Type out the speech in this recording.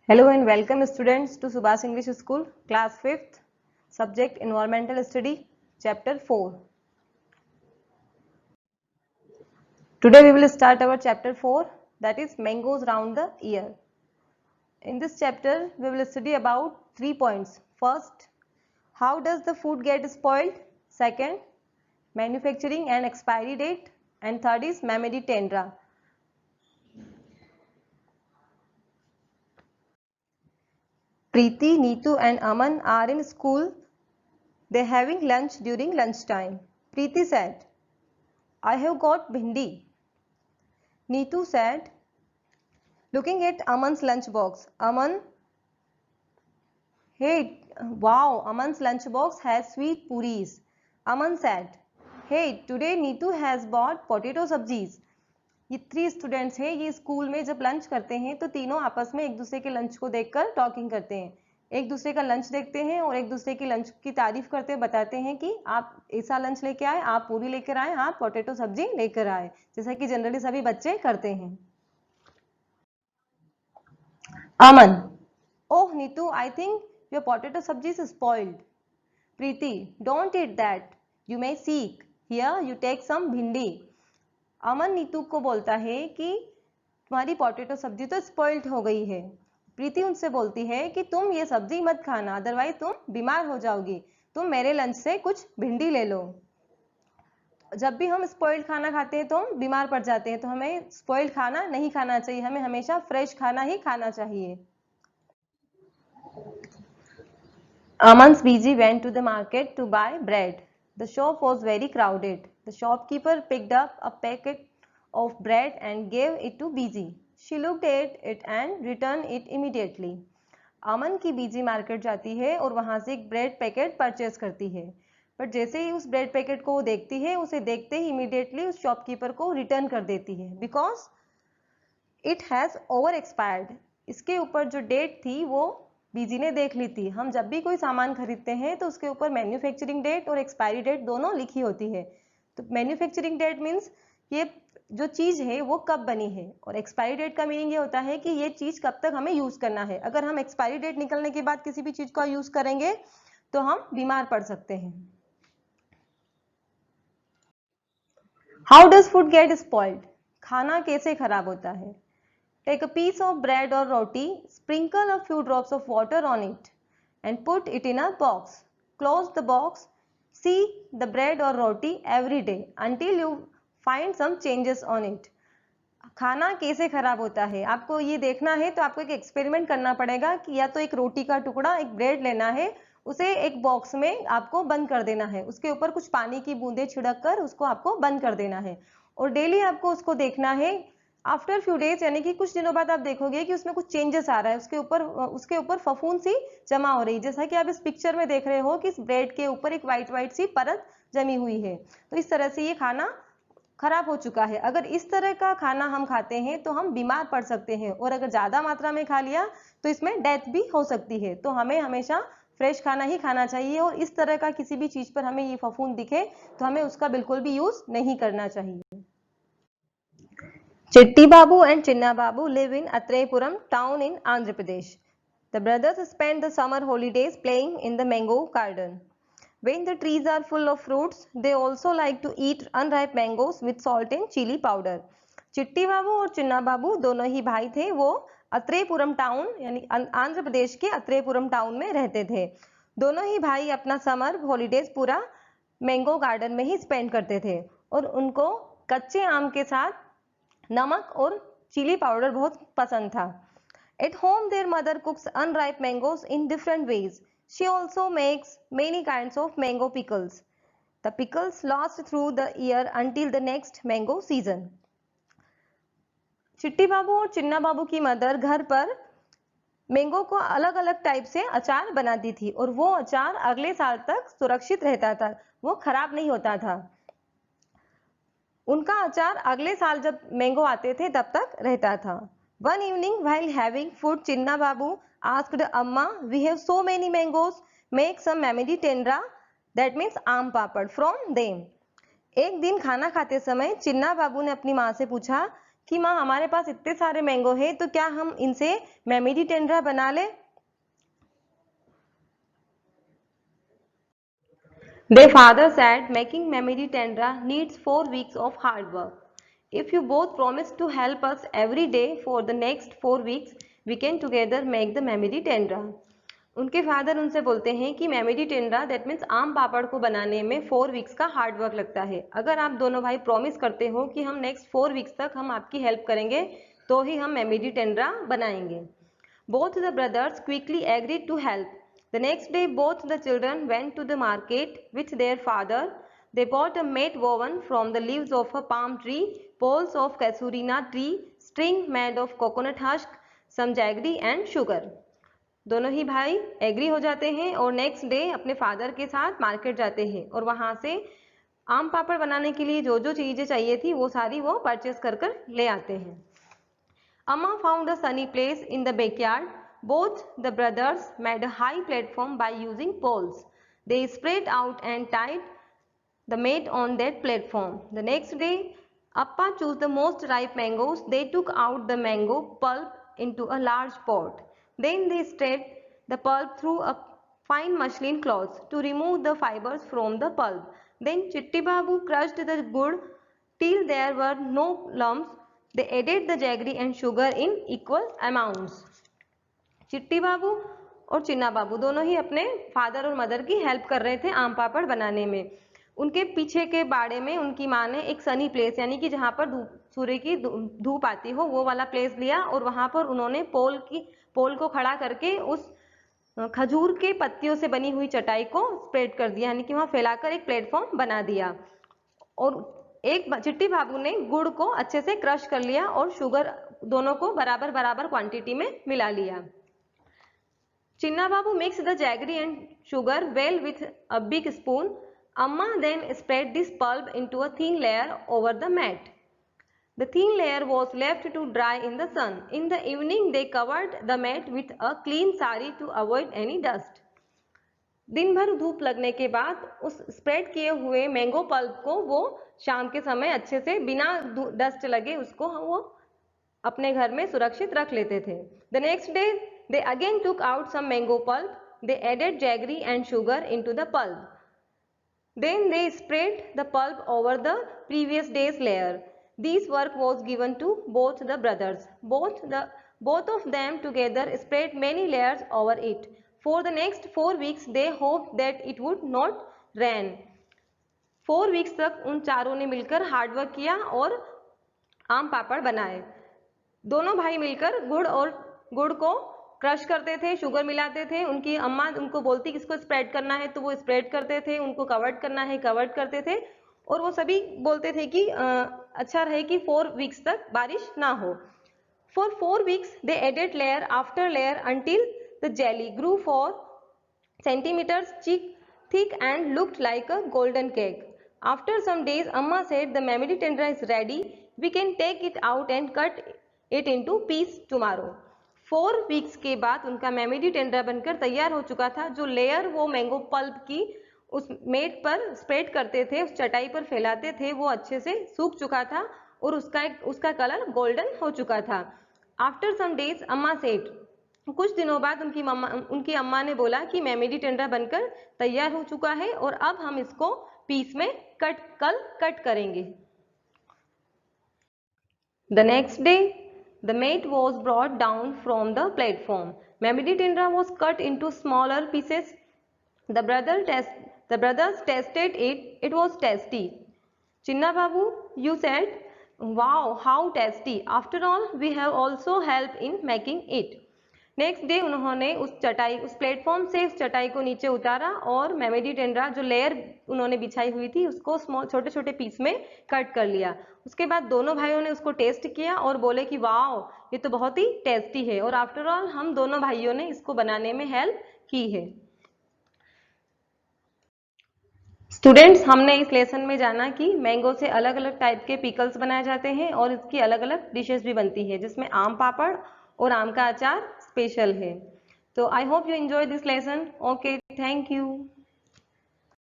Hello and welcome students to Subhas English School, class 5th, subject Environmental Study, chapter 4. Today we will start our chapter 4, that is mangoes round the year. In this chapter we will study about 3 points. First, how does the food get spoiled? Second, manufacturing and expiry date, and third is memory tendra. Preeti, Neetu and Aman are in school. They having lunch during lunchtime. Preeti said, I have got bhindi. Neetu said, looking at Aman's lunchbox. Aman, hey, wow, Aman's lunchbox has sweet puris. Aman said, hey, today Neetu has bought potato sabjis. ये 3 students हैं, ये school में जब lunch करते हैं तो तीनों आपस में एक दूसरे के लंच को देखकर टॉकिंग करते हैं, एक दूसरे का लंच देखते हैं और एक दूसरे की लंच की तारीफ करते बताते हैं कि आप ऐसा लंच लेके आए, आप पूरी लेकर आए, आप पोटैटो सब्जी लेकर आए, जैसा कि जनरली सभी बच्चे करते हैं. Aman, oh Neetu, I think your potato sabji is spoiled. Preeti, don't eat that. You may seek. Here you take some bhindi. अमन नीतू को बोलता है कि तुम्हारी पोटैटो सब्जी तो स्पॉइल्ड हो गई है. प्रीति उनसे बोलती है कि तुम ये सब्जी मत खाना, अदरवाइज तुम बीमार हो जाओगी, तुम मेरे लंच से कुछ भिंडी ले लो. जब भी हम स्पॉइल्ड खाना खाते हैं तो हम बीमार पड़ जाते हैं, तो हमें स्पॉइल्ड खाना नहीं खाना चाहिए, हमें हमेशा फ्रेश खाना ही खाना चाहिए. Aman's BG went to the market to buy bread. The shop was very crowded. The shopkeeper picked up a packet of bread and gave it to BG. She looked at it and returned it immediately. अमन की बीजी market जाती है और वहां से एक bread packet purchase करती है, but जैसे ही उस ब्रेड पैकेट को वो देखती है, उसे देखते ही इमीडिएटली उस शॉपकीपर को रिटर्न कर देती है, because it has over expired. इसके ऊपर जो डेट थी वो बीजी ने देख ली थी. हम जब भी कोई सामान खरीदते हैं तो उसके ऊपर मैन्युफैक्चरिंग डेट और एक्सपायरी डेट दोनों लिखी होती है. तो मैन्युफैक्चरिंग डेट मीन्स ये जो चीज है वो कब बनी है, और एक्सपायरी डेट का मीनिंग ये होता है कि ये चीज कब तक हमें यूज करना है. अगर हम एक्सपायरी डेट निकलने के बाद किसी भी चीज का यूज करेंगे तो हम बीमार पड़ सकते हैं. How does food gate spoiled? खाना कैसे खराब होता है? Take a piece of bread or roti, sprinkle a few drops of water on it and put it in a box. Close the box. See the bread or roti every day until you find some changes on it. खाना कैसे खराब होता है? आपको ये देखना है तो आपको एक एक्सपेरिमेंट करना पड़ेगा कि या तो एक रोटी का टुकड़ा, एक ब्रेड लेना है, उसे एक बॉक्स में आपको बंद कर देना है, उसके ऊपर कुछ पानी की बूंदें छिड़क कर उसको आपको बंद कर देना है, और डेली आपको उसको देखना है. आफ्टर फ्यू डेज यानी कि कुछ दिनों बाद आप देखोगे कि उसमें कुछ चेंजेस आ रहा है, उसके ऊपर फफूंद सी जमा हो रही, जैसा कि आप इस पिक्चर में देख रहे हो कि इस ब्रेड के ऊपर एक व्हाइट सी परत जमी हुई है. तो इस तरह से ये खाना खराब हो चुका है. अगर इस तरह का खाना हम खाते हैं तो हम बीमार पड़ सकते हैं, और अगर ज्यादा मात्रा में खा लिया तो इसमें डेथ भी हो सकती है. तो हमें हमेशा फ्रेश खाना ही खाना चाहिए, और इस तरह का किसी भी चीज पर हमें ये फफूंद दिखे तो हमें उसका बिल्कुल भी यूज नहीं करना चाहिए. Chitti Babu and Chinna Babu live in Atrepuram town in Andhra Pradesh. The brothers spend the summer holidays playing in the mango garden. When the trees are full of fruits, they also like to eat unripe mangoes with salt and chili powder. चिट्टी बाबू और चिन्ना बाबू दोनों ही भाई थे. वो अत्रेपुरम town यानी आंध्र प्रदेश के अत्रेपुरम town में रहते थे. दोनों ही भाई अपना समर हॉलीडेज पूरा मैंगो गार्डन में ही स्पेंड करते थे, और उनको कच्चे आम के साथ नमक और चिली पाउडर बहुत पसंद था. At home their mother cooks unripe mangoes in different ways. She also makes many kinds of mango pickles. The pickles last through the year until the next mango season. चिट्टी बाबू और चिन्ना बाबू की mother घर पर mango को अलग अलग type से अचार बनाती थी, और वो अचार अगले साल तक सुरक्षित रहता था, वो खराब नहीं होता था. उनका अचार अगले साल जब मैंगो आते थे तब तक रहता था. One evening while having food, Chinna Babu asked Amma, "We have so many mangoes. Make some memory tendra, that means आम पापड़ from them." एक दिन खाना खाते समय चिन्ना बाबू ने अपनी माँ से पूछा कि माँ हमारे पास इतने सारे मैंगो है तो क्या हम इनसे मेमेडी टेंड्रा बना ले। Their father said making memory tendra needs 4 weeks of hard work. If you both promise to help us every day for the next 4 weeks, we can together make the memory tendra. उनके father उनसे बोलते हैं कि मेमेडी टेंड्रा that means आम पापड़ को बनाने में 4 weeks का हार्ड वर्क लगता है। अगर आप दोनों भाई प्रॉमिस करते हो कि हम नेक्स्ट 4 वीक्स तक हम आपकी हेल्प करेंगे तो ही हम मेमेडी टेंड्रा बनाएंगे। Both the brothers quickly agreed to help. The next day both the children went to the market with their father. They bought a mat woven from the leaves of a palm tree, poles of casurina tree, string made of coconut husk, some jaggery and sugar. दोनों ही भाई agree हो जाते हैं और next day अपने father के साथ market जाते हैं और वहां से आम पापड़ बनाने के लिए जो जो चीजें चाहिए थी वो सारी वो परचेस कर ले आते हैं। Amma found a sunny place in the backyard. Both the brothers made a high platform by using poles. They spread out and tied the mat on that platform. The next day, Appa chose the most ripe mangoes. They took out the mango pulp into a large pot. Then they spread the pulp through a fine muslin cloth to remove the fibers from the pulp. Then Chitti Babu crushed the gur till there were no lumps. They added the jaggery and sugar in equal amounts. चिट्टी बाबू और चिन्ना बाबू दोनों ही अपने father और mother की help कर रहे थे आम पापड़ बनाने में। उनके पीछे के बाड़े में उनकी माँ ने एक सनी प्लेस यानी कि जहाँ पर सूर्य की धूप आती हो वो वाला प्लेस लिया और वहां पर उन्होंने पोल को खड़ा करके उस खजूर के पत्तियों से बनी हुई चटाई को स्प्रेड कर दिया यानी कि वहां फैलाकर एक प्लेटफॉर्म बना दिया। और एक चिट्टी बाबू ने गुड़ को अच्छे से क्रश कर लिया और शुगर दोनों को बराबर बराबर क्वांटिटी में मिला लिया। Chinna Babu mix the jaggery and sugar well with a big spoon. Amma then spread this pulp into a thin layer over the mat. The thin layer was left to dry in the sun. In the evening, they covered the mat with a clean sari to avoid any dust. दिन भर धूप लगने के बाद उस spread किए हुए mango pulp को वो शाम के समय अच्छे से बिना डस्ट लगे उसको वो अपने घर में सुरक्षित रख लेते थे। The next day, they again took out some mango pulp. They added jaggery and sugar into the pulp. Then they spread the pulp over the previous day's layer. This work was given to both the brothers. Both of them together spread many layers over it. For the next 4 weeks, they hoped that it would not rain. 4 weeks तक उन चारों ने मिलकर hard work किया और आम पापड़ बनाए। दोनों भाई मिलकर गुड़ को क्रश करते थे, शुगर मिलाते थे। उनकी अम्मा उनको बोलती कि इसको स्प्रेड करना है तो वो स्प्रेड करते थे, उनको कवर्ड करना है कवर्ड करते थे और वो सभी बोलते थे कि अच्छा रहे कि 4 वीक्स तक बारिश ना हो। For 4 weeks they added layer after layer until the jelly grew 4 centimeters thick and looked like a golden cake. After some days, Amma said the memory tendra is ready. We can take it out and cut it into piece tomorrow. 4 weeks के बाद उनका मेमेडी टेंडरा बनकर तैयार हो चुका था। जो layer वो मैंगो पल्प की उस मेट पर स्प्रेड करते थे, उस चटाई पर फैलाते थे, वो अच्छे से सूख चुका था और उसका कलर गोल्डन हो चुका था। आफ्टर सम डेज अम्मा सेड, कुछ दिनों बाद उनकी अम्मा ने बोला कि मेमेडी टेंडरा बनकर तैयार हो चुका है और अब हम इसको पीस में कल कट करेंगे। The next day, the mat was brought down from the platform. Memory tendra was cut into smaller pieces. The brothers tasted it. It was tasty. Chinna Babu, you said, "Wow, how tasty! After all, we have also helped in making it." Next day उन्होंने उस platform से उस चटाई को नीचे उतारा और मेमेडी टेंडरा जो लेयर उन्होंने बिछाई हुई थी उसको छोटे छोटे पीस में कट कर लिया। उसके बाद दोनों भाइयों ने उसको टेस्ट किया और बोले कि वाओ, ये तो बहुत ही टेस्टी है और आफ्टर ऑल हम दोनों भाइयों ने इसको बनाने में हेल्प की है। स्टूडेंट्स, हमने इस लेसन में जाना कि मैंगो से अलग अलग टाइप के पिकल्स बनाए जाते हैं और इसकी अलग अलग डिशेस भी बनती है जिसमें आम पापड़ और आम का अचार स्पेशल है। तो I hope you enjoy this lesson. Okay, thank you.